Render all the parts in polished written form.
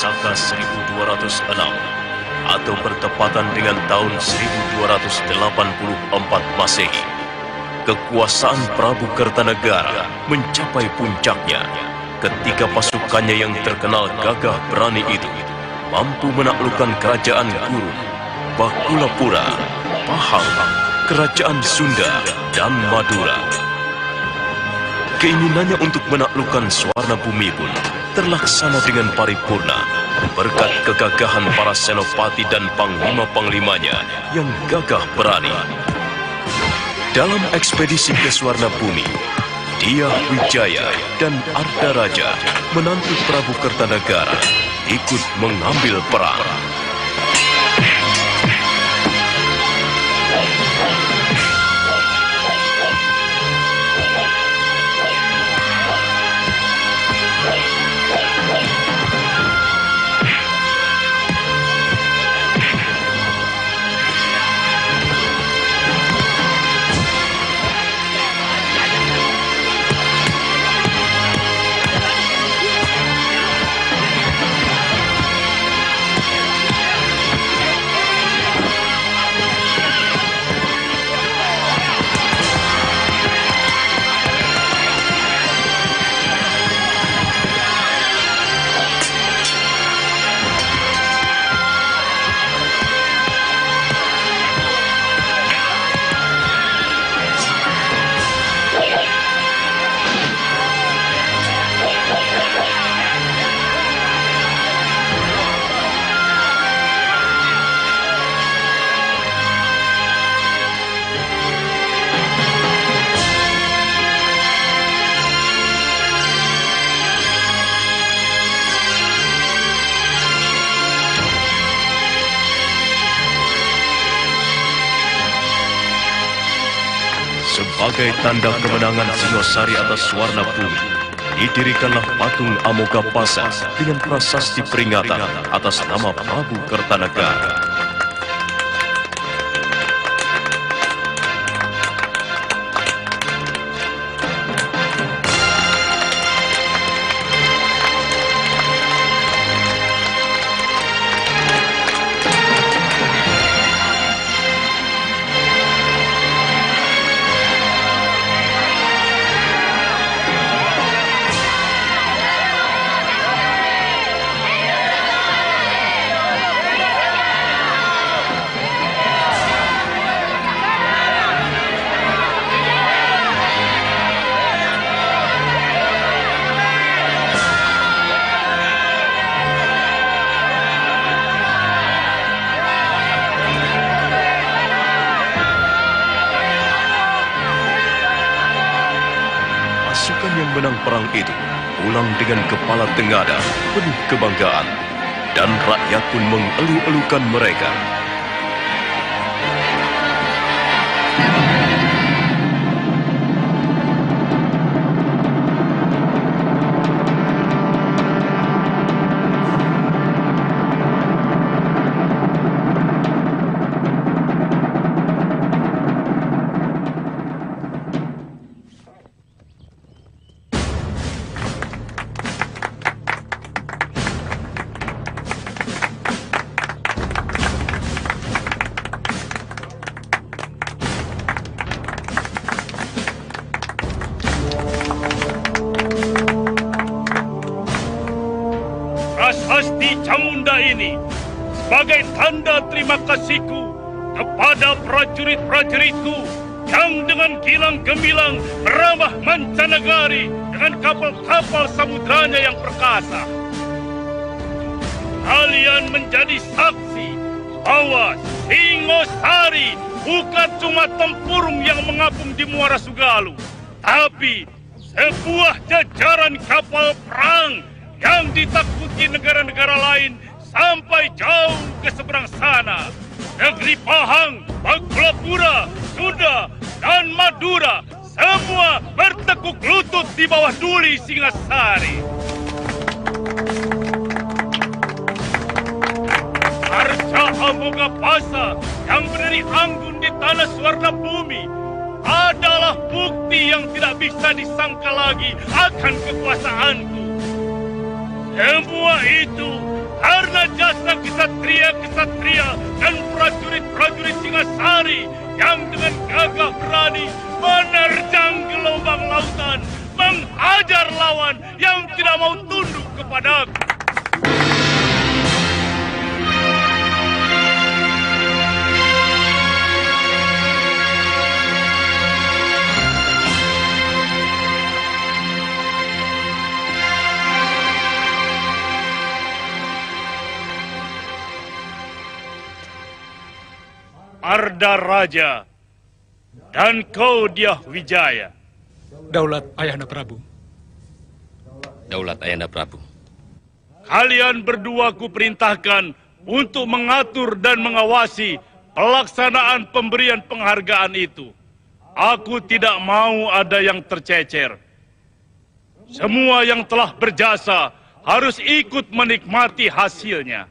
Saka 1206 atau bertepatan dengan tahun 1284 Masehi, kekuasaan Prabu Kertanegara mencapai puncaknya ketika pasukannya yang terkenal gagah berani itu mampu menaklukkan kerajaan Gurun, Bakulapura, Pahang, kerajaan Sunda, dan Madura. Keinginannya untuk menaklukkan Swarna Bumi pun terlaksana dengan paripurna berkat kegagahan para senopati dan panglima-panglimanya yang gagah berani. Dalam ekspedisi ke Swarna Bumi, Dyah Wijaya dan Arda Raja, menantu Prabu Kertanegara, ikut mengambil perang. Sebagai tanda kemenangan Singosari atas Swarna Bumi, didirikanlah patung Amogapasa dengan prasasti peringatan atas nama Prabu Kertanegara. Pasukan yang menang perang itu pulang dengan kepala tengadah penuh kebanggaan, dan rakyat pun mengeluh-elukan mereka. Prasasti Camunda ini sebagai tanda terima kasihku kepada prajurit-prajuritku yang dengan gilang gemilang meramah mancanegari dengan kapal-kapal samudranya yang perkasa. Kalian menjadi saksi bahwa Singosari bukan cuma tempurung yang mengapung di Muara Sugalu, tapi sebuah jajaran kapal perang yang ditakuti negara-negara lain sampai jauh ke seberang sana. Negeri Pahang, Bakulapura, Sunda, dan Madura semua bertekuk lutut di bawah duli Singasari. Arca Amogapasa yang berdiri anggun di tanah Swarna Bumi adalah bukti yang tidak bisa disangka lagi akan kekuasaanku. Semua itu kesatria-kesatria dan prajurit-prajurit Singasari yang dengan gagah berani menerjang gelombang lautan, menghajar lawan yang tidak mau tunduk kepadaku. Arda Raja dan kau Dyah Wijaya. Daulat Ayahanda Prabu. Daulat Ayahanda Prabu. Kalian berdua kuperintahkan untuk mengatur dan mengawasi pelaksanaan pemberian penghargaan itu. Aku tidak mau ada yang tercecer. Semua yang telah berjasa harus ikut menikmati hasilnya.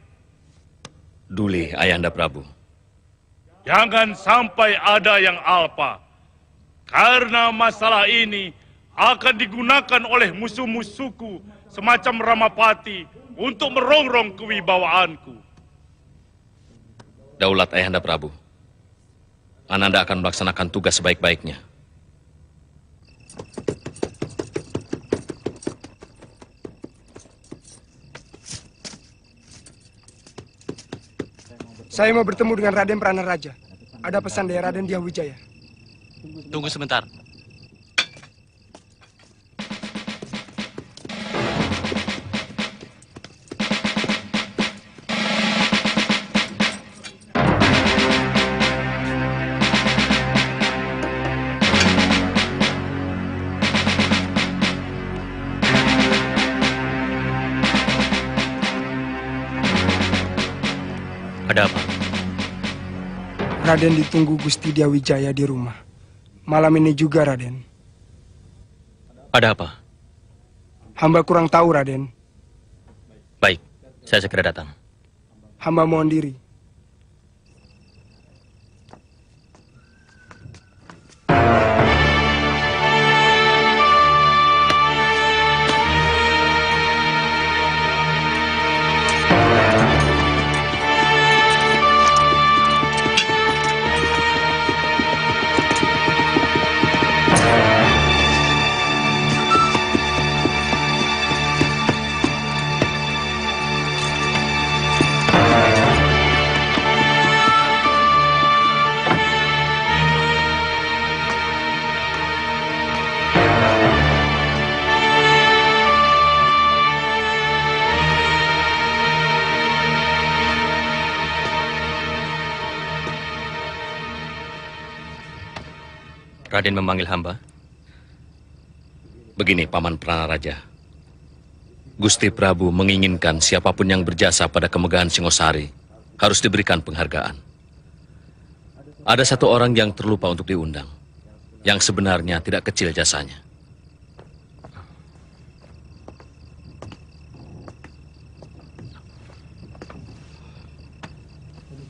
Duli Ayahanda Prabu. Jangan sampai ada yang alpa. Karena masalah ini akan digunakan oleh musuh-musuhku semacam Ramapati untuk merongrong kewibawaanku. Daulat Ayahanda Prabu. Ananda akan melaksanakan tugas sebaik-baiknya. Saya mau bertemu dengan Raden Pranaraja. Ada pesan dari Raden Dyah Wijaya. Tunggu sebentar. Ada apa? Raden ditunggu Gusti Dyah Wijaya di rumah. Malam ini juga, Raden. Ada apa? Hamba kurang tahu, Raden. Baik, saya segera datang. Hamba mohon diri. Raden memanggil hamba. Begini, Paman Pranaraja. Gusti Prabu menginginkan siapapun yang berjasa pada kemegahan Singosari harus diberikan penghargaan. Ada satu orang yang terlupa untuk diundang, yang sebenarnya tidak kecil jasanya.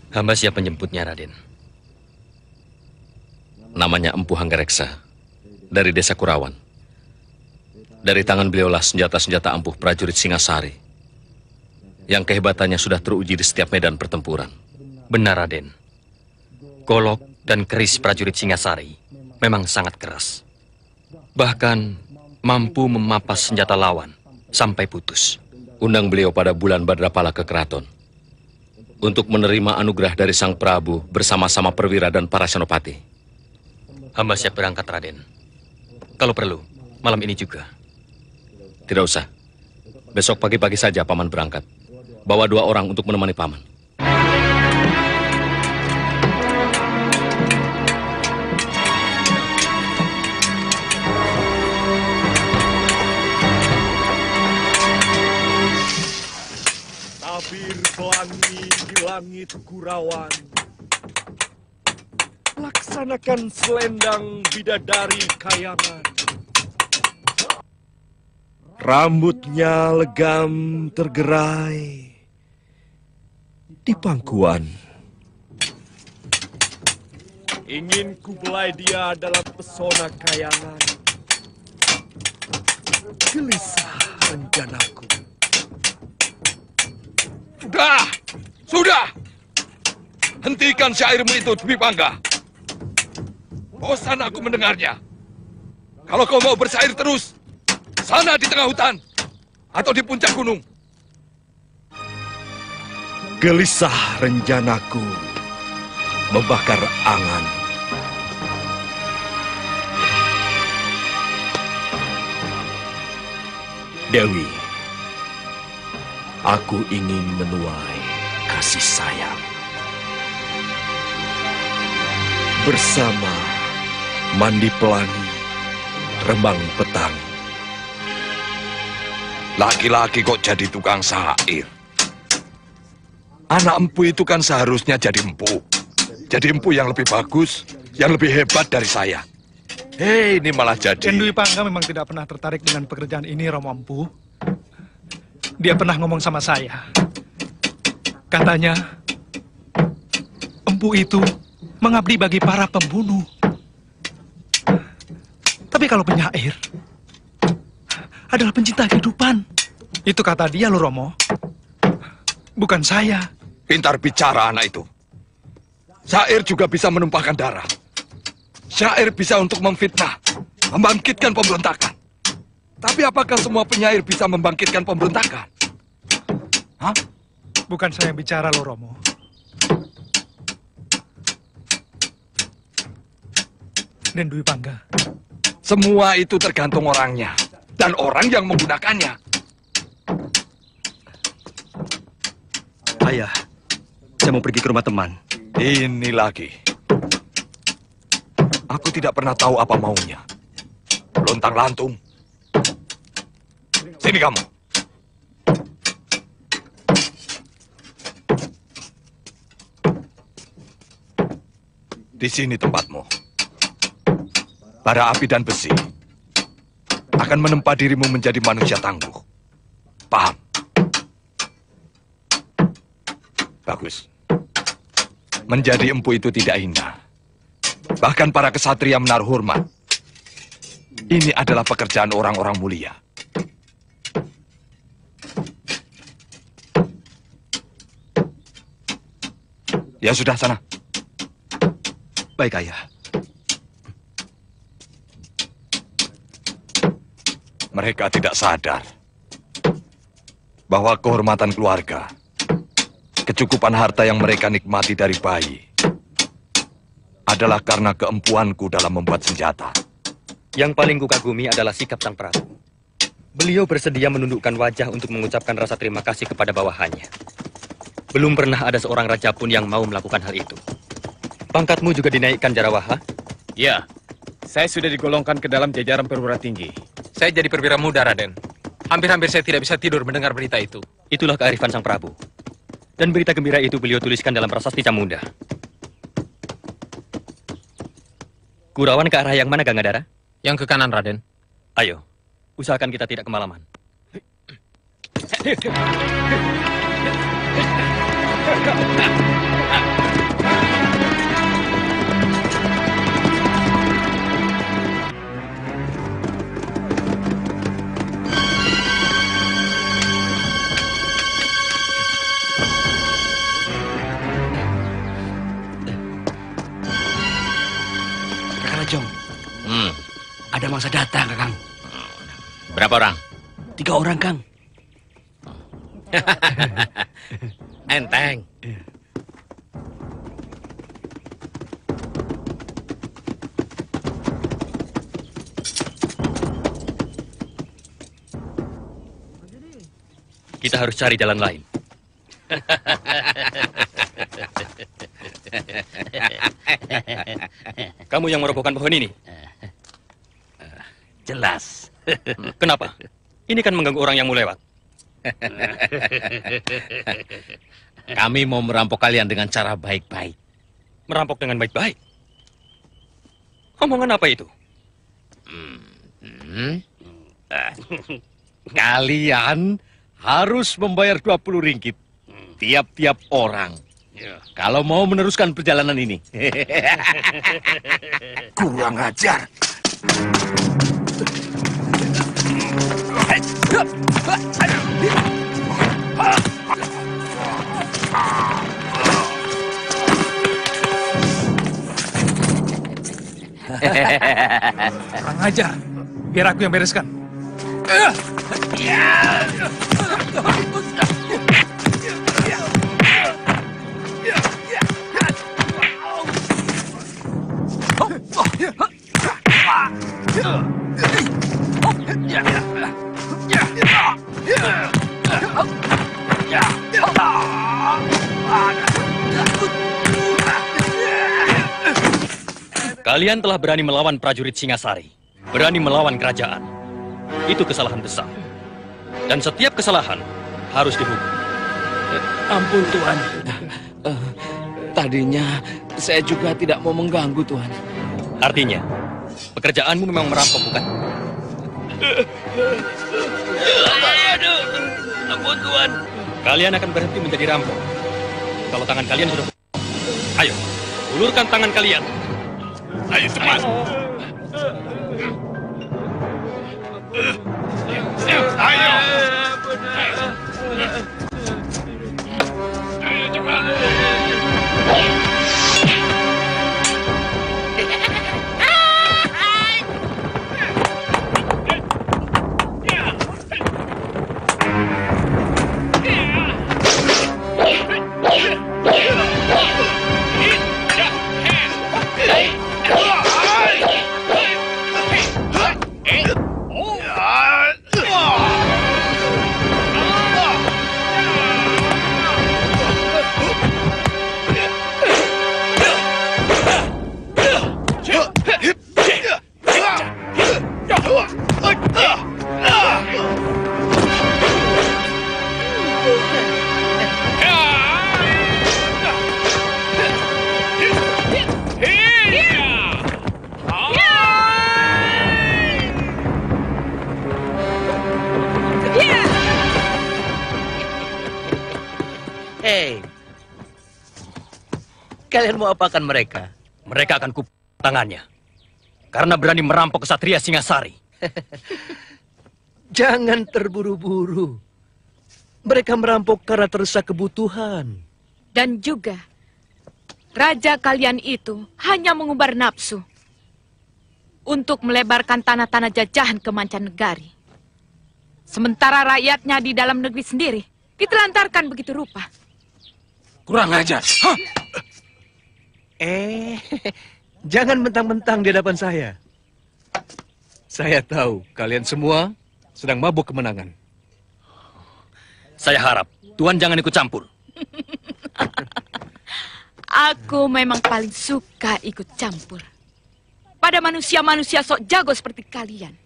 Hamba siap menjemputnya, Raden. Namanya Empu Hanggareksa, dari desa Kurawan. Dari tangan beliaulah senjata-senjata ampuh prajurit Singasari, yang kehebatannya sudah teruji di setiap medan pertempuran. Benar, Raden. Golok dan keris prajurit Singasari memang sangat keras. Bahkan mampu memapas senjata lawan sampai putus. Undang beliau pada bulan Badrapala ke keraton, untuk menerima anugerah dari Sang Prabu bersama-sama perwira dan para senopati. Hamba siap berangkat, Raden. Kalau perlu, malam ini juga. Tidak usah. Besok pagi-pagi saja Paman berangkat. Bawa 2 orang untuk menemani Paman. Tabir pelangi di langit Kurawan. Laksanakan selendang bidadari kayangan. Rambutnya legam tergerai di pangkuan. Ingin ku belai dia dalam pesona kayangan. Gelisah rencanaku. Sudah! Hentikan syairmu itu, Dwi Pangga. Bosan aku mendengarnya. Kalau kau mau bersyair terus, sana di tengah hutan atau di puncak gunung. Gelisah rencanaku membakar angan. Dewi, aku ingin menuai kasih sayang. Bersama mandi pelangi, remang petang. Laki-laki kok jadi tukang syair? Anak empu itu kan seharusnya jadi empu. Jadi empu yang lebih bagus, yang lebih hebat dari saya. Hei, ini malah jadi... Den Dwi Pangga memang tidak pernah tertarik dengan pekerjaan ini, Romo Empu. Dia pernah ngomong sama saya. Katanya, empu itu mengabdi bagi para pembunuh. Tapi kalau penyair adalah pencinta kehidupan. Itu kata dia loh, Romo. Bukan saya. Pintar bicara anak itu. Syair juga bisa menumpahkan darah. Syair bisa untuk memfitnah, membangkitkan pemberontakan. Tapi apakah semua penyair bisa membangkitkan pemberontakan? Hah? Bukan saya yang bicara loh, Romo. Den Dwi Pangga. Semua itu tergantung orangnya dan orang yang menggunakannya. Ayah, saya mau pergi ke rumah teman. Ini lagi. Aku tidak pernah tahu apa maunya. Lontang-lantung. Sini kamu. Di sini tempatmu. Bara api dan besi akan menempa dirimu menjadi manusia tangguh. Paham? Bagus. Menjadi empu itu tidak hina. Bahkan para kesatria menaruh hormat. Ini adalah pekerjaan orang-orang mulia. Ya sudah, sana. Baik, Ayah. Mereka tidak sadar bahwa kehormatan keluarga, kecukupan harta yang mereka nikmati dari bayi, adalah karena keempuanku dalam membuat senjata. Yang paling kukagumi adalah sikap Sang Prabu. Beliau bersedia menundukkan wajah untuk mengucapkan rasa terima kasih kepada bawahannya. Belum pernah ada seorang raja pun yang mau melakukan hal itu. Pangkatmu juga dinaikkan, Jarawaha? Ya, saya sudah digolongkan ke dalam jajaran perwira tinggi. Saya jadi perwira muda, Raden. Hampir-hampir saya tidak bisa tidur mendengar berita itu. Itulah kearifan Sang Prabu. Dan berita gembira itu beliau tuliskan dalam prasasti Camunda. Kurawan ke arah yang mana, Gangadara? Yang ke kanan, Raden. Ayo, usahakan kita tidak kemalaman. Jong, ada mangsa datang, Kakang. Berapa orang? 3 orang, Kang. Enteng. Kita harus cari jalan lain. Kamu yang merobohkan pohon ini? Jelas. Kenapa? Ini kan mengganggu orang yang mau lewat. Kami mau merampok kalian dengan cara baik-baik. Merampok dengan baik-baik? Omongan apa itu? Kalian harus membayar 20 ringgit tiap-tiap orang. Kalau mau meneruskan perjalanan ini. Kurang ajar. Kurang ajar. Biar aku yang bereskan. Kalian telah berani melawan prajurit Singasari, berani melawan kerajaan. Itu kesalahan besar. Dan setiap kesalahan harus dihukum. Ampun, Tuan. Tadinya saya juga tidak mau mengganggu, Tuan. Artinya, pekerjaanmu memang merampok, bukan? Aduh, ampun, Tuan. Kalian akan berhenti menjadi rampok kalau tangan kalian sudah. Ayo, ulurkan tangan kalian. Ayo cepat. Ayo. Ayo cepat. Kalian mau apakan mereka? Mereka akan kupotong tangannya. Karena berani merampok kesatria Singasari. Jangan terburu-buru. Mereka merampok karena terdesak kebutuhan. Dan juga, raja kalian itu hanya mengumbar nafsu untuk melebarkan tanah-tanah jajahan ke mancanegari. Sementara rakyatnya di dalam negeri sendiri ditelantarkan begitu rupa. Kurang ajar. Hah? Jangan mentang-mentang di hadapan saya. Saya tahu kalian semua sedang mabuk kemenangan. Saya harap Tuan jangan ikut campur. Aku memang paling suka ikut campur pada manusia-manusia sok jago seperti kalian.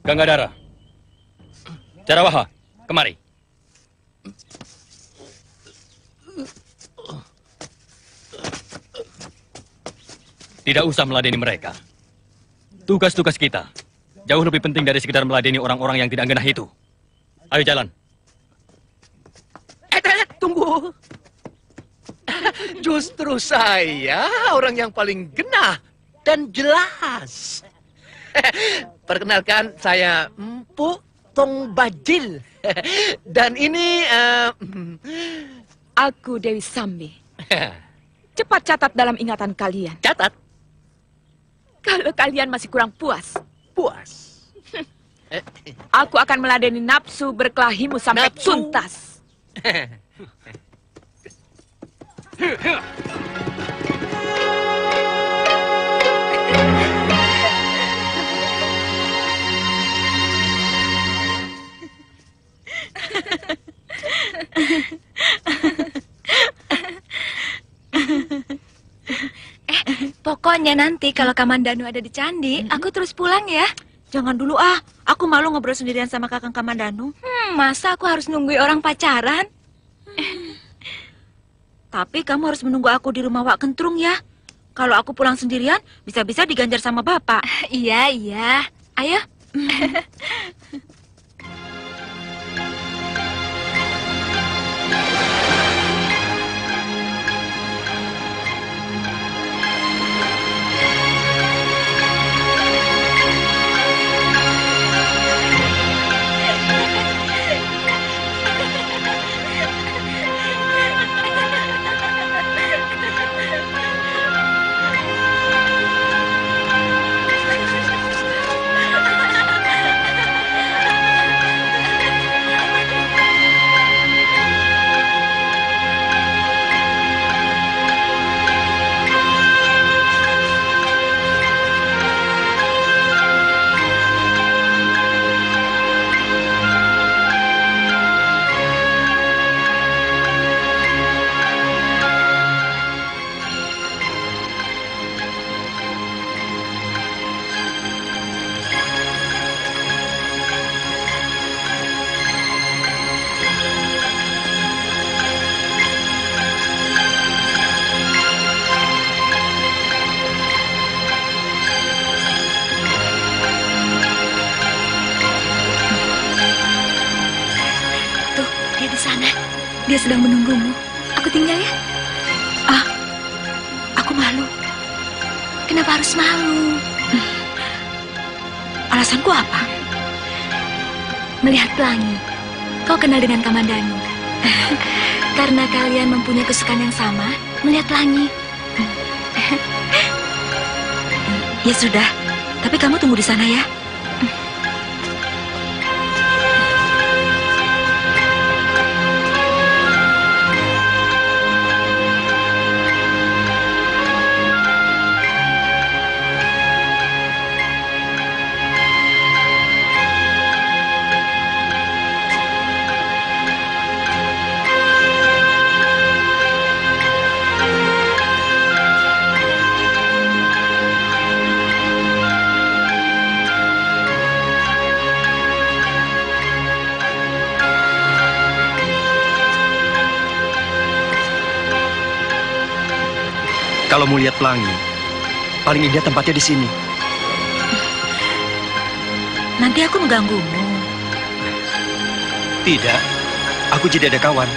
Ganggadara, Jarawaha, kemari. Tidak usah meladeni mereka. Tugas-tugas kita jauh lebih penting dari sekedar meladeni orang-orang yang tidak genah itu. Ayo jalan. Tunggu. Justru saya orang yang paling genah dan jelas. Perkenalkan, saya Empu Tong Bajil. Dan ini... Aku Dewi Sambi. Cepat catat dalam ingatan kalian. Catat? Kalau kalian masih kurang puas. Puas? Aku akan meladeni nafsu berkelahimu sampai tuntas. Pokoknya nanti kalau Kamandanu ada di candi, aku terus pulang ya. Jangan dulu ah, aku malu ngobrol sendirian sama Kakang Kamandanu. Masa aku harus nungguin orang pacaran? Tapi kamu harus menunggu aku di rumah Wak Kentrung ya. Kalau aku pulang sendirian, bisa-bisa diganjar sama bapak. Iya, iya. Ayo. Dia sedang menunggumu. Aku tinggal ya. Aku malu. Kenapa harus malu? Alasanku apa? Melihat pelangi. Kau kenal dengan Kamandanu. Karena kalian mempunyai kesukaan yang sama, melihat pelangi. Ya sudah, tapi kamu tunggu di sana ya. Kalau mau lihat pelangi, paling indah tempatnya di sini. Nanti aku mengganggumu. Tidak, aku jadi ada kawan.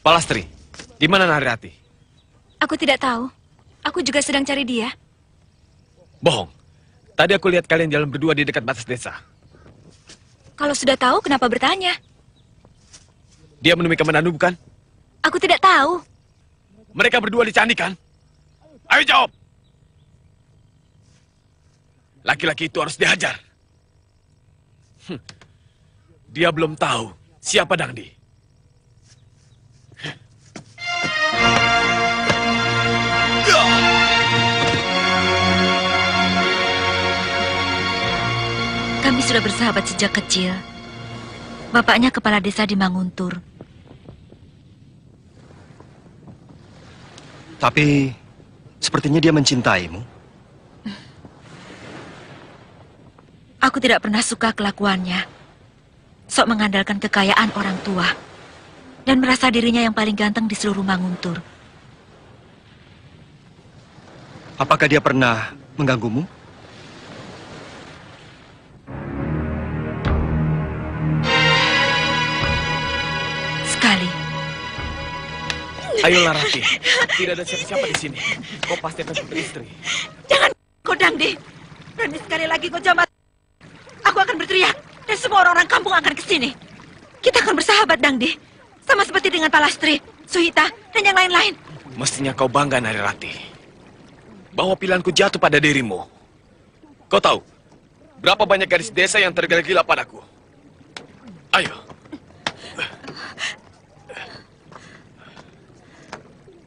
Palastri, di mana Narirati? Aku tidak tahu. Aku juga sedang cari dia. Bohong. Tadi aku lihat kalian jalan berdua di dekat batas desa. Kalau sudah tahu, kenapa bertanya? Dia menemui Kamandanu, bukan? Aku tidak tahu. Mereka berdua di candi, kan? Ayo jawab! Laki-laki itu harus dihajar. Dia belum tahu siapa Dangdi. Kami sudah bersahabat sejak kecil. Bapaknya kepala desa di Manguntur. Tapi, sepertinya dia mencintaimu. Aku tidak pernah suka kelakuannya. Sok mengandalkan kekayaan orang tua. Dan merasa dirinya yang paling ganteng di seluruh Manguntur. Apakah dia pernah mengganggumu? Sekali. Ayolah Rati, tidak ada siapa-siapa di sini. Kau pasti akan beristri. Jangan, kau Dangdi. Berani sekali lagi kau jambat. Aku akan berteriak dan semua orang-orang kampung akan kesini. Kita akan bersahabat, Dangdi. Sama seperti dengan Palastri, Suhita, dan yang lain-lain. Mestinya kau bangga, Nari Rati, bahwa pilihanku jatuh pada dirimu. Kau tahu berapa banyak gadis desa yang tergila-gila padaku? Ayo.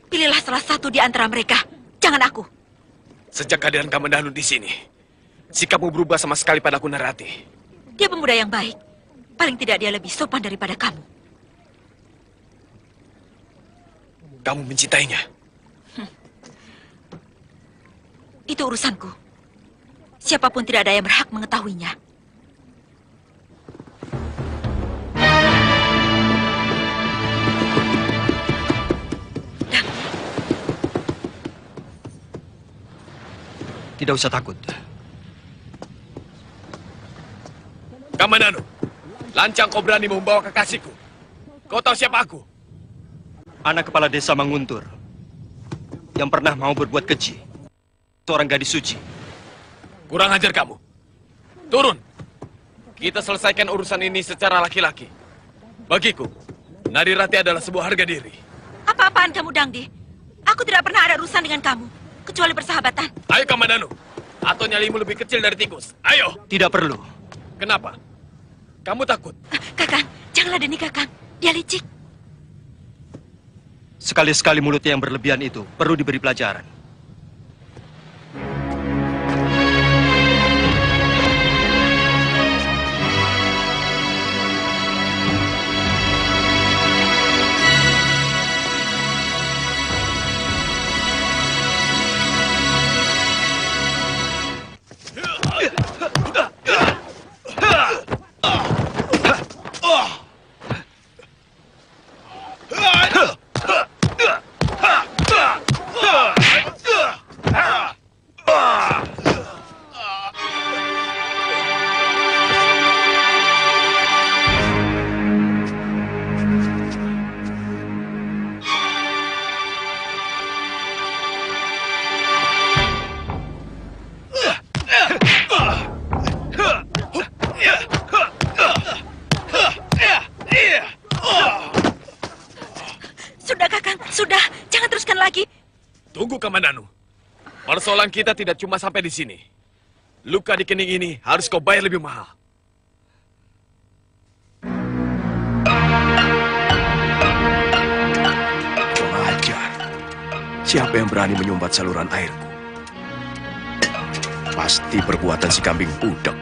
Pilihlah salah satu di antara mereka. Jangan aku. Sejak kehadiran Kamandanu di sini, sikapmu berubah sama sekali padaku, Narati. Dia pemuda yang baik. Paling tidak dia lebih sopan daripada kamu. Kamu mencintainya? Itu urusanku. Siapapun tidak ada yang berhak mengetahuinya. Tidak usah takut. Kamandanu, lancang kau berani membawa kekasihku. Kau tahu siapa aku? Anak kepala desa Manguntur yang pernah mau berbuat keji. Seorang gadis suci. Kurang ajar kamu. Turun. Kita selesaikan urusan ini secara laki-laki. Bagiku, Nari Rati adalah sebuah harga diri. Apa-apaan kamu, Dangdi? Aku tidak pernah ada urusan dengan kamu, kecuali persahabatan. Ayo Kamandanu, atau nyalimu lebih kecil dari tikus. Ayo. Tidak perlu. Kenapa? Kamu takut? Kakang, janganlah deni Kakang. Dia licik. Sekali-sekali mulutnya yang berlebihan itu perlu diberi pelajaran. Kamandanu, persoalan kita tidak cuma sampai di sini. Luka di kening ini harus kau bayar lebih mahal. Kurang ajar. Siapa yang berani menyumbat saluran airku? Pasti perbuatan si kambing budak.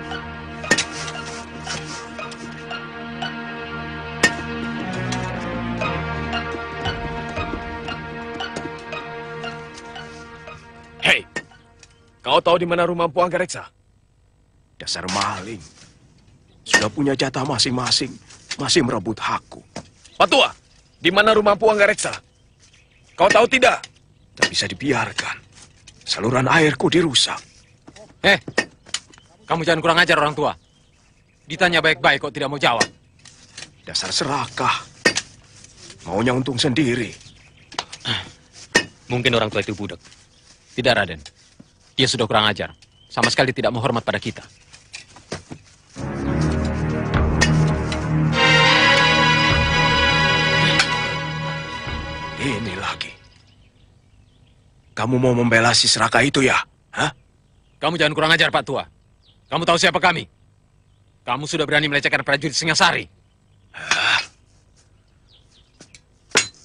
Kau tahu di mana rumah Empu Anggareksa? Dasar maling. Sudah punya jatah masing-masing, masih merebut hakku. Patua, di mana rumah Empu Anggareksa? Kau tahu tidak? Tak bisa dibiarkan. Saluran airku dirusak. Kamu jangan kurang ajar orang tua. Ditanya baik-baik kok tidak mau jawab. Dasar serakah. Maunya untung sendiri. Mungkin orang tua itu budak. Tidak, Raden. Dia sudah kurang ajar. Sama sekali tidak menghormat pada kita. Ini lagi. Kamu mau membela si serakah itu ya? Hah? Kamu jangan kurang ajar, Pak Tua. Kamu tahu siapa kami? Kamu sudah berani melecehkan prajurit Singasari.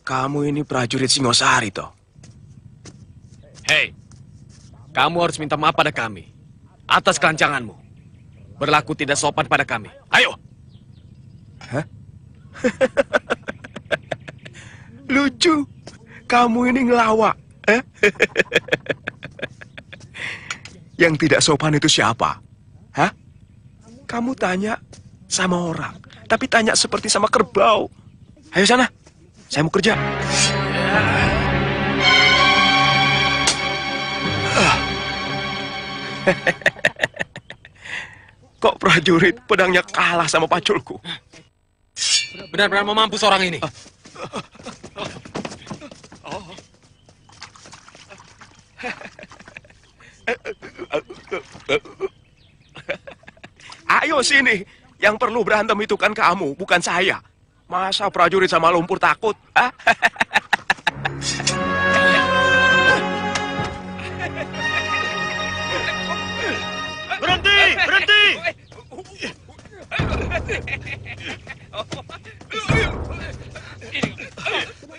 Kamu ini prajurit Singosari, toh? Hei, kamu harus minta maaf pada kami atas kelancanganmu. Berlaku tidak sopan pada kami. Ayo! Hah? Lucu. Kamu ini ngelawak. Yang tidak sopan itu siapa? Hah? Kamu tanya sama orang, tapi tanya seperti sama kerbau. Ayo sana, saya mau kerja. Kok prajurit pedangnya kalah sama paculku? Benar-benar mau mampus orang ini. Oh, sini. Yang perlu berantem itu kan kamu, bukan saya. Masa prajurit sama lumpur takut? Ah? Berhenti! Berhenti!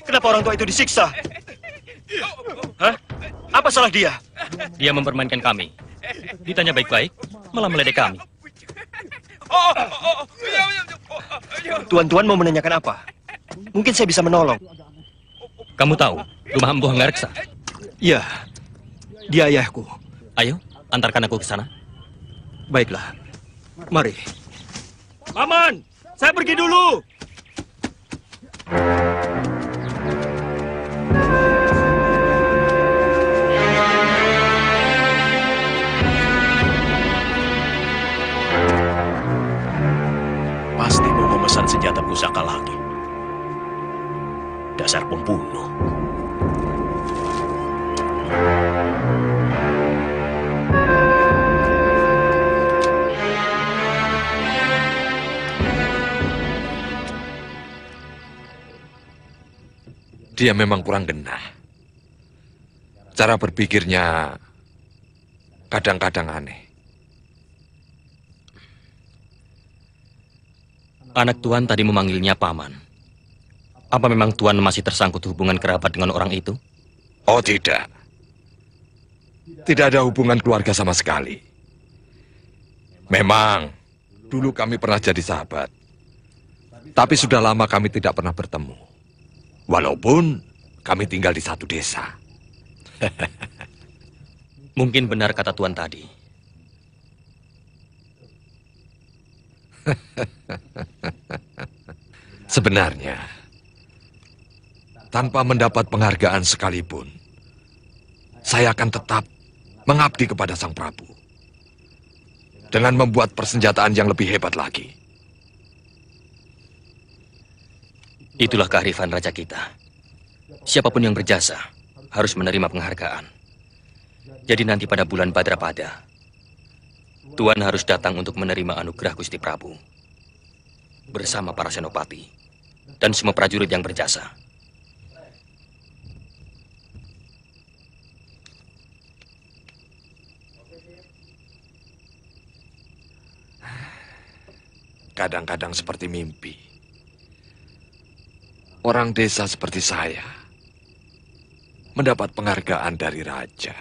Kenapa orang tua itu disiksa? Hah? Apa salah dia? Dia mempermainkan kami. Ditanya baik-baik, malah meledek kami. Tuan-tuan mau menanyakan apa? Mungkin saya bisa menolong. Kamu tahu rumah Empu Hanggareksa? Iya, dia ayahku. Ayo, antarkan aku ke sana. Baiklah, mari. Paman, saya pergi dulu. Pasti mau memesan senjata pusaka lagi. Dasar pembunuh. Dia memang kurang genah. Cara berpikirnya kadang-kadang aneh. Anak Tuan tadi memanggilnya paman. Apa memang Tuan masih tersangkut hubungan kerabat dengan orang itu? Oh tidak. Tidak ada hubungan keluarga sama sekali. Memang, dulu kami pernah jadi sahabat. Tapi sudah lama kami tidak pernah bertemu. Walaupun kami tinggal di satu desa. Mungkin benar kata Tuan tadi. Sebenarnya, tanpa mendapat penghargaan sekalipun, saya akan tetap mengabdi kepada Sang Prabu. Dengan membuat persenjataan yang lebih hebat lagi. Itulah kearifan raja kita. Siapapun yang berjasa harus menerima penghargaan. Jadi nanti pada bulan Badrapada, Tuan harus datang untuk menerima anugerah Gusti Prabu bersama para senopati dan semua prajurit yang berjasa. Kadang-kadang seperti mimpi. Orang desa seperti saya mendapat penghargaan dari raja.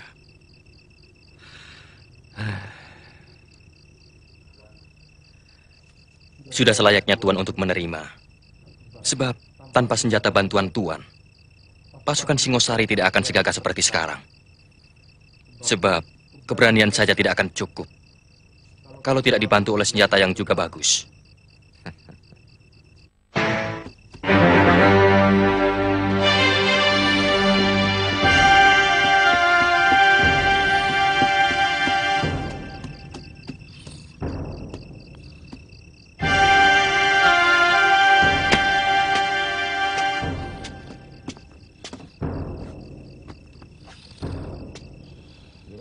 Sudah selayaknya Tuan untuk menerima. Sebab tanpa senjata bantuan Tuan, pasukan Singosari tidak akan segagah seperti sekarang. Sebab keberanian saja tidak akan cukup kalau tidak dibantu oleh senjata yang juga bagus.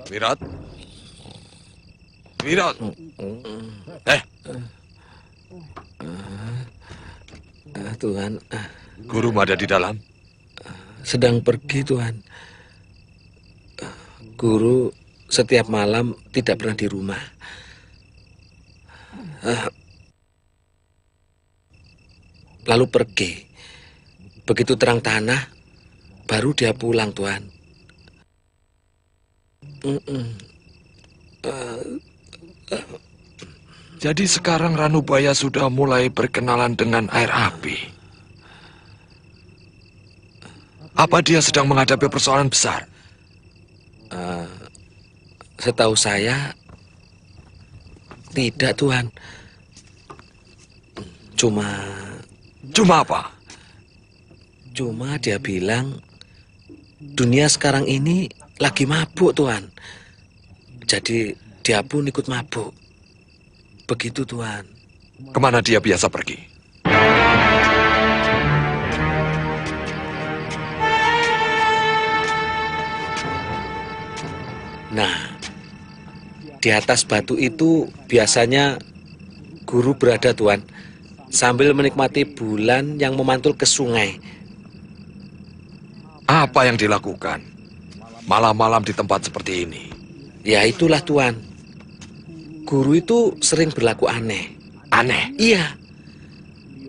Wirat? Wirat? Tuhan. Guru ada di dalam? Sedang pergi, Tuhan. Guru setiap malam tidak pernah di rumah. Lalu pergi. Begitu terang tanah, baru dia pulang, Tuhan. Jadi sekarang Ranubaya sudah mulai berkenalan dengan air api. Apa dia sedang menghadapi persoalan besar? Setahu saya, tidak, Tuhan. Cuma apa? Cuma dia bilang, dunia sekarang ini lagi mabuk, Tuhan. Jadi dia pun ikut mabuk. Begitu, Tuhan. Kemana dia biasa pergi? Nah, di atas batu itu biasanya Guru berada, Tuan, sambil menikmati bulan yang memantul ke sungai. Apa yang dilakukan malam-malam di tempat seperti ini? Ya itulah, Tuan. Guru itu sering berlaku aneh. Aneh? Iya.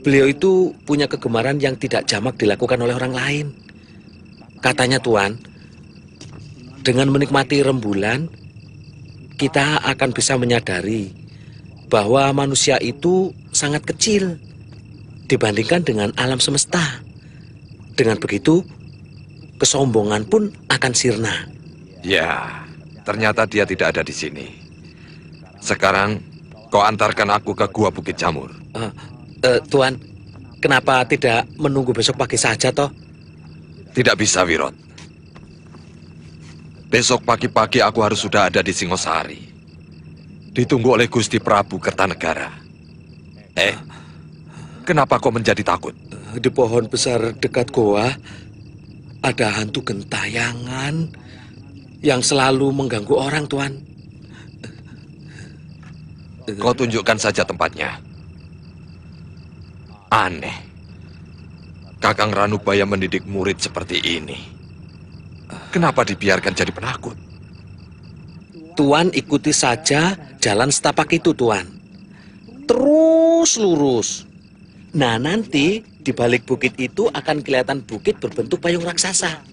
Beliau itu punya kegemaran yang tidak jamak dilakukan oleh orang lain. Katanya, Tuan, dengan menikmati rembulan, kita akan bisa menyadari bahwa manusia itu sangat kecil dibandingkan dengan alam semesta. Dengan begitu, kesombongan pun akan sirna. Ya, ternyata dia tidak ada di sini. Sekarang, kau antarkan aku ke Gua Bukit Jamur. Tuan, kenapa tidak menunggu besok pagi saja, toh? Tidak bisa, Wirot. Besok pagi-pagi aku harus sudah ada di Singosari. Ditunggu oleh Gusti Prabu Kertanegara. Kenapa kau menjadi takut? Di pohon besar dekat goa, ada hantu gentayangan yang selalu mengganggu orang, Tuan. Kau tunjukkan saja tempatnya. Aneh. Kakang Ranubaya mendidik murid seperti ini. Kenapa dibiarkan jadi penakut? Tuan ikuti saja jalan setapak itu, Tuan. Terus lurus. Nah, nanti di balik bukit itu akan kelihatan bukit berbentuk payung raksasa.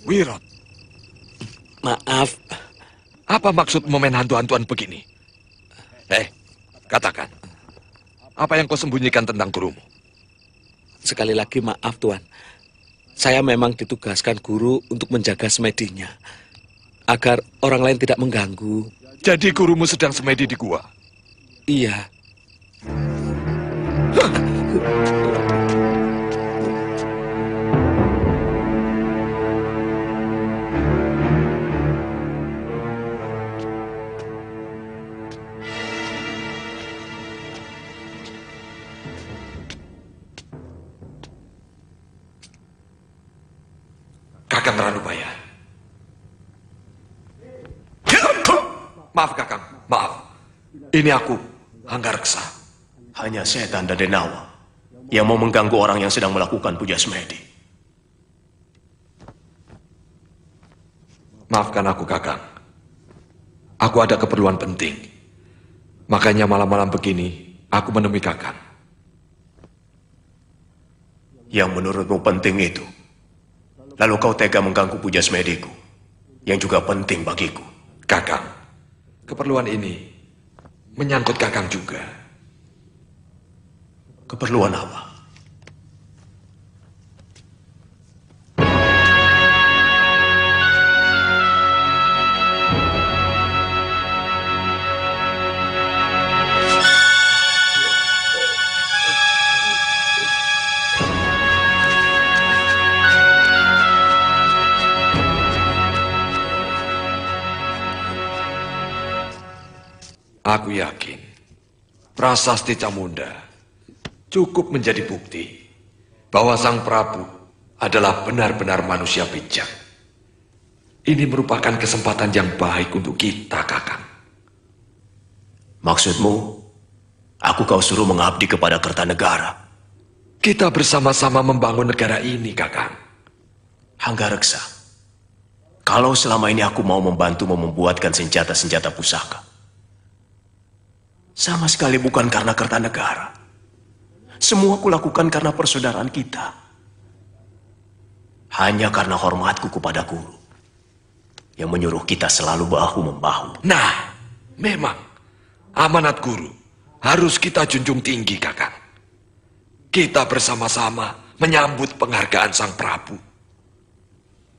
Wirot. Maaf. Apa maksud main hantu-hantuan begini? Katakan. Apa yang kau sembunyikan tentang gurumu? Sekali lagi maaf, Tuan. Saya memang ditugaskan guru untuk menjaga semedinya, agar orang lain tidak mengganggu. Jadi gurumu sedang semedi di gua? Iya. Kakang Ranubaya. Maaf, Kakang. Maaf. Ini aku, Hanggareksa. Hanya setan dan Denawa yang mau mengganggu orang yang sedang melakukan puja semedi. Maafkan aku, Kakang. Aku ada keperluan penting. Makanya malam-malam begini, aku menemui Kakang. Yang menurutmu penting itu, lalu kau tega mengganggu puja semediku, yang juga penting bagiku. Kakang, keperluan ini menyangkut Kakang juga. Keperluan apa? Aku yakin prasasti Camunda cukup menjadi bukti bahwa Sang Prabu adalah benar-benar manusia bijak. Ini merupakan kesempatan yang baik untuk kita, Kakang. Maksudmu, aku kau suruh mengabdi kepada Kertanegara? Kita bersama-sama membangun negara ini, Kakang. Hanggareksa, kalau selama ini aku mau membantumu membuatkan senjata-senjata pusaka, sama sekali bukan karena Kertanegara. Semua kulakukan karena persaudaraan kita. Hanya karena hormatku kepada guru yang menyuruh kita selalu bahu-membahu. Nah, memang amanat guru harus kita junjung tinggi, Kakang. Kita bersama-sama menyambut penghargaan Sang Prabu.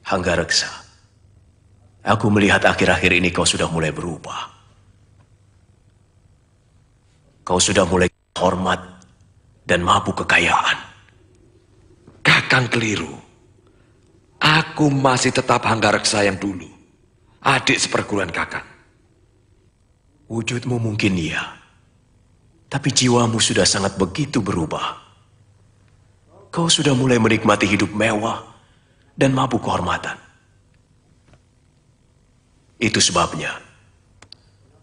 Hanggareksa, aku melihat akhir-akhir ini kau sudah mulai berubah. Kau sudah mulai hormat dan mabuk kekayaan. Kakang keliru. Aku masih tetap Hanggareksa yang dulu. Adik seperguruan Kakang. Wujudmu mungkin iya. Tapi jiwamu sudah sangat begitu berubah. Kau sudah mulai menikmati hidup mewah dan mabuk kehormatan. Itu sebabnya,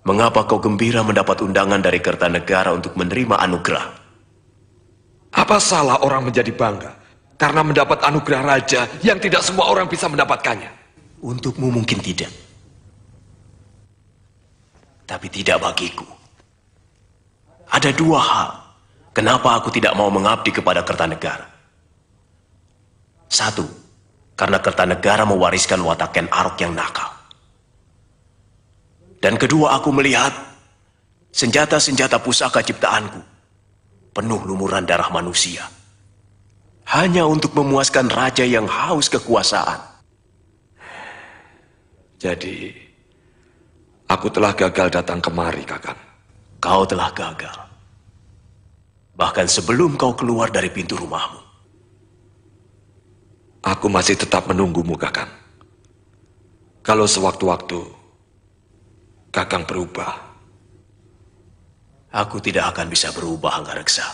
mengapa kau gembira mendapat undangan dari Kertanegara untuk menerima anugerah? Apa salah orang menjadi bangga karena mendapat anugerah raja yang tidak semua orang bisa mendapatkannya? Untukmu mungkin tidak. Tapi tidak bagiku. Ada dua hal kenapa aku tidak mau mengabdi kepada Kertanegara. Satu, karena Kertanegara mewariskan watak Ken Arok yang nakal. Dan kedua, aku melihat senjata-senjata pusaka ciptaanku penuh lumuran darah manusia. Hanya untuk memuaskan raja yang haus kekuasaan. Jadi, aku telah gagal datang kemari, Kakang. Kau telah gagal. Bahkan sebelum kau keluar dari pintu rumahmu. Aku masih tetap menunggumu, Kakang. Kalau sewaktu-waktu Kakang berubah. Aku tidak akan bisa berubah, Hanggareksa.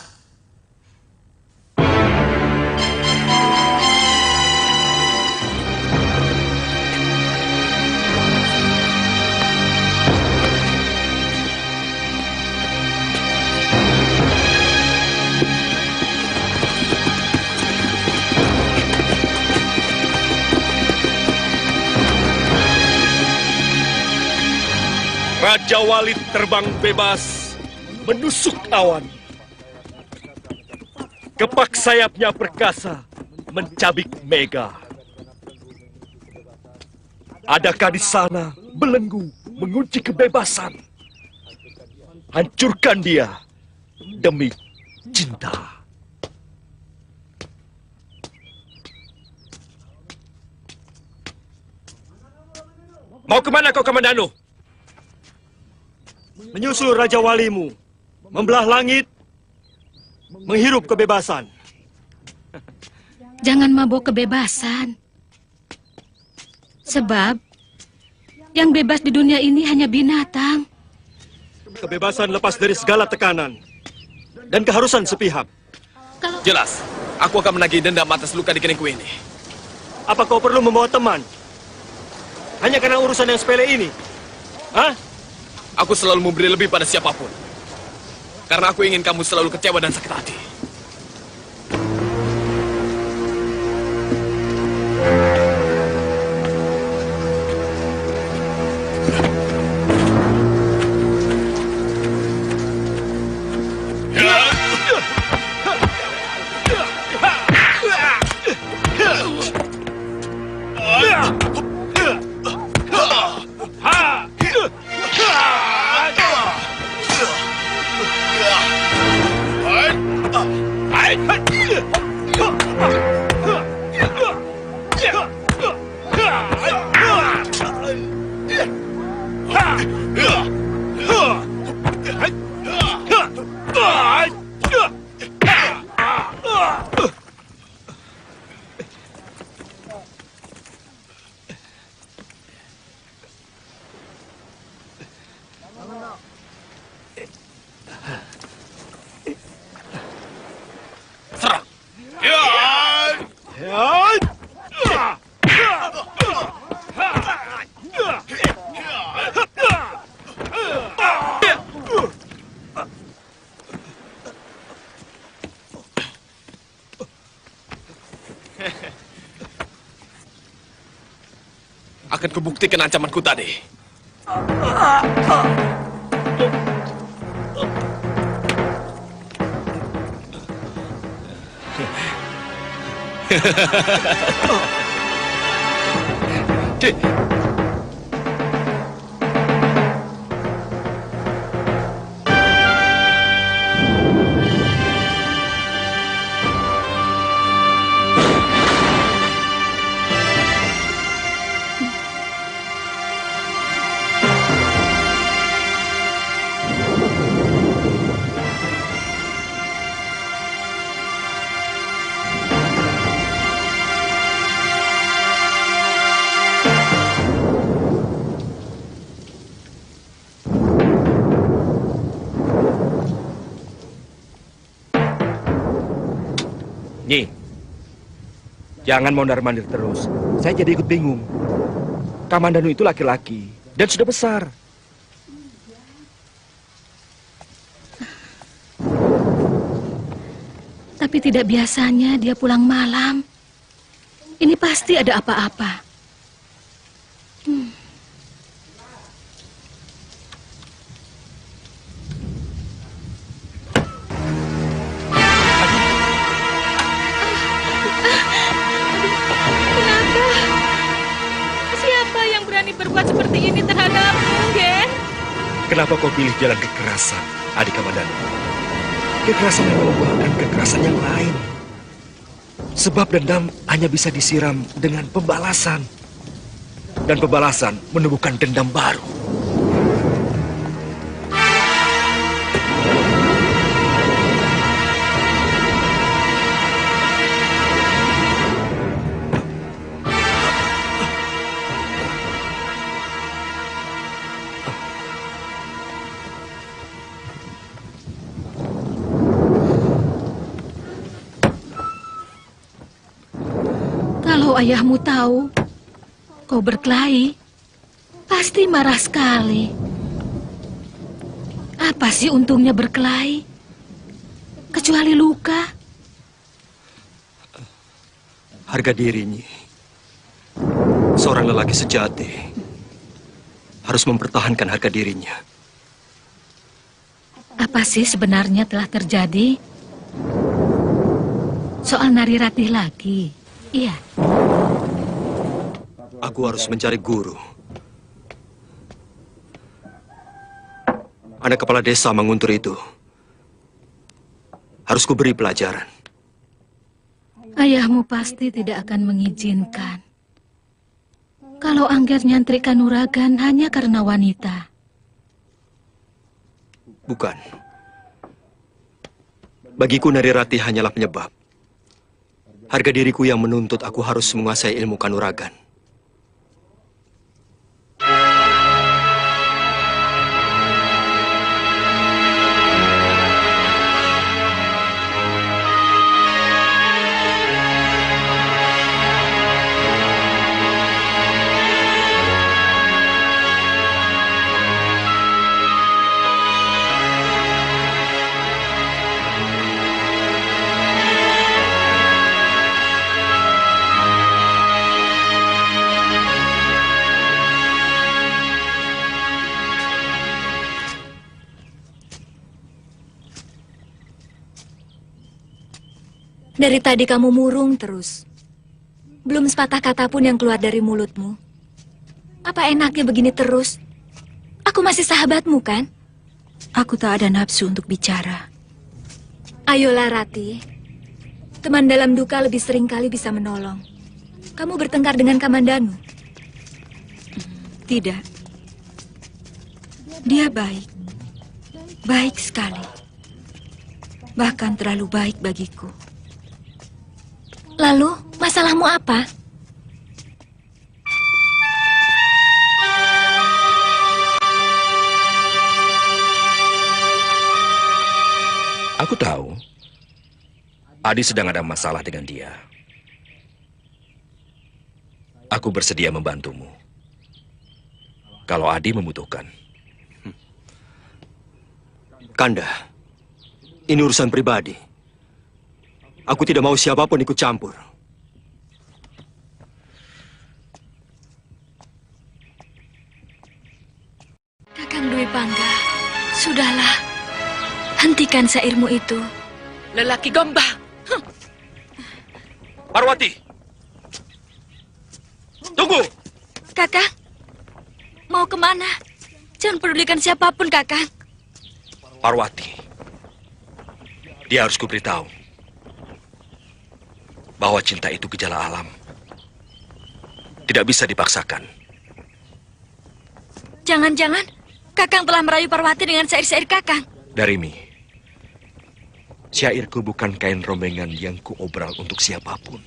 Raja Walid terbang bebas menusuk awan. Kepak sayapnya perkasa mencabik mega. Adakah di sana belenggu mengunci kebebasan? Hancurkan dia demi cinta. Mau kemana kau, Kamandanu? Menyusul Raja Walimu, membelah langit, menghirup kebebasan. Jangan mabuk kebebasan. Sebab yang bebas di dunia ini hanya binatang. Kebebasan lepas dari segala tekanan dan keharusan sepihak. Jelas, aku akan menagih dendam atas luka di keningku ini. Apa kau perlu membawa teman? Hanya karena urusan yang sepele ini? Hah? Aku selalu memberi lebih pada siapapun. Karena aku ingin kamu selalu kecewa dan sakit hati. Akan kubuktikan ancamanku tadi. Nyi, jangan mondar-mandir terus. Saya jadi ikut bingung. Kamandanu itu laki-laki dan sudah besar. Tapi tidak biasanya dia pulang malam. Ini pasti ada apa-apa. Siapa yang berani berbuat seperti ini terhadapmu, Gen? Kenapa kau pilih jalan kekerasan, adik Kamandanu? Kekerasan yang membuahkan kekerasan yang lain. Sebab dendam hanya bisa disiram dengan pembalasan. Dan pembalasan menumbuhkan dendam baru. Kalau ayahmu tahu kau berkelahi, pasti marah sekali. Apa sih untungnya berkelahi? Kecuali luka. Harga dirinya. Seorang lelaki sejati harus mempertahankan harga dirinya. Apa sih sebenarnya telah terjadi? Soal Nari Ratih lagi. Iya. Aku harus mencari guru. Anak kepala desa Manguntur itu harus kuberi pelajaran. Ayahmu pasti tidak akan mengizinkan. Kalau Angger nyantri Kanuragan hanya karena wanita. Bukan. Bagiku Nari Ratih hanyalah penyebab. Harga diriku yang menuntut aku harus menguasai ilmu Kanuragan. Dari tadi kamu murung terus. Belum sepatah kata pun yang keluar dari mulutmu. Apa enaknya begini terus? Aku masih sahabatmu, kan? Aku tak ada nafsu untuk bicara. Ayolah, Ratih. Teman dalam duka lebih sering kali bisa menolong. Kamu bertengkar dengan Kamandanu? Tidak. Dia baik. Baik sekali. Bahkan terlalu baik bagiku. Lalu, masalahmu apa? Aku tahu. Adi sedang ada masalah dengan dia. Aku bersedia membantumu. Kalau Adi membutuhkan. Kanda, ini urusan pribadi. Aku tidak mau siapapun ikut campur. Kakang Dwi Pangga, sudahlah. Hentikan syairmu itu. Lelaki gombal. Parwati! Tunggu! Kakang, mau kemana? Jangan pedulikan siapapun, Kakang. Parwati, dia harus kuberitahu bahwa cinta itu gejala alam. Tidak bisa dipaksakan. Jangan-jangan Kakang telah merayu Parwati dengan syair-syair Kakang. Darimi, syairku bukan kain rombengan yang kuobral untuk siapapun.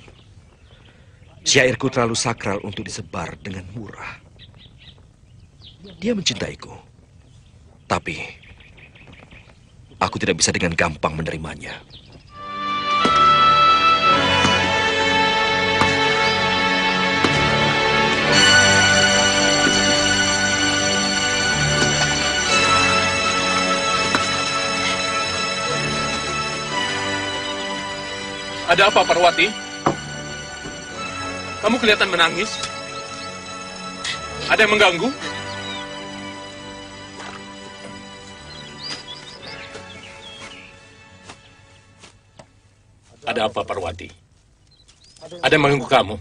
Syairku terlalu sakral untuk disebar dengan murah. Dia mencintaiku, tapi aku tidak bisa dengan gampang menerimanya. Ada apa, Parwati? Kamu kelihatan menangis. Ada yang mengganggu? Ada apa, Parwati? Ada yang mengganggu kamu?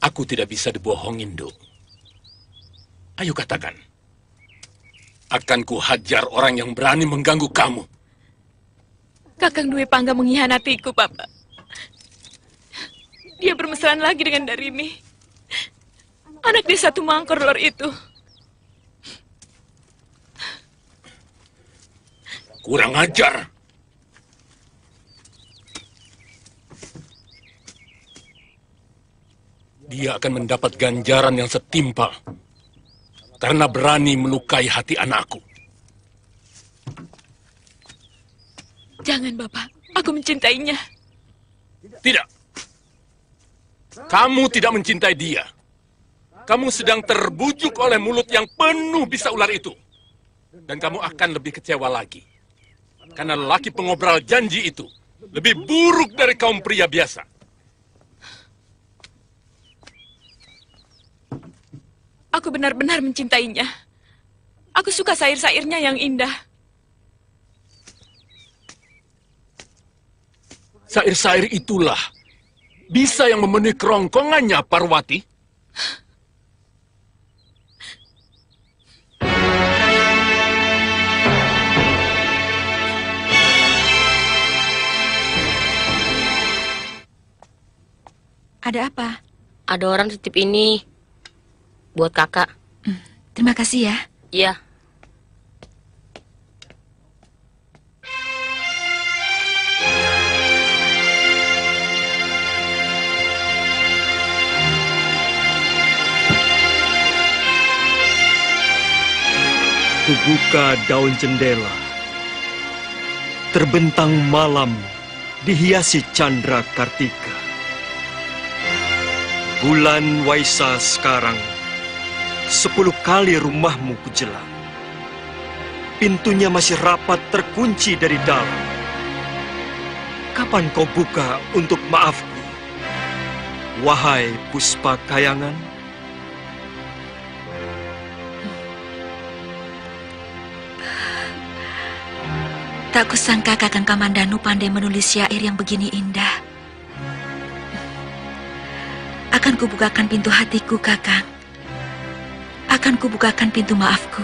Aku tidak bisa dibohongin, Duk. Ayo katakan. Akan ku hajar orang yang berani mengganggu kamu. Kakang Dwi Pangga mengkhianatiku, Papa. Dia bermesraan lagi dengan Darimi. Anak desa Tumangkor Lor itu. Kurang ajar. Dia akan mendapat ganjaran yang setimpal. Karena berani melukai hati anakku. Jangan, Bapak. Aku mencintainya. Tidak. Kamu tidak mencintai dia. Kamu sedang terbujuk oleh mulut yang penuh bisa ular itu. Dan kamu akan lebih kecewa lagi. Karena lelaki pengobral janji itu lebih buruk dari kaum pria biasa. Aku benar-benar mencintainya. Aku suka syair-syairnya yang indah. Syair-syair itulah bisa yang memenuhi kerongkongannya, Parwati. Ada apa? Ada orang titip ini buat kakak. Terima kasih ya. Iya. Kubuka daun jendela. Terbentang malam dihiasi candra kartika. Bulan Waisa sekarang 10 kali rumahmu kujelang. Pintunya masih rapat terkunci dari dalam. Kapan kau buka untuk maafku? Wahai Puspa Kayangan. Tak kusangka Kakang Kamandanu pandai menulis syair yang begini indah. Akan kubukakan pintu hatiku, Kakang. Akan kubukakan pintu maafku.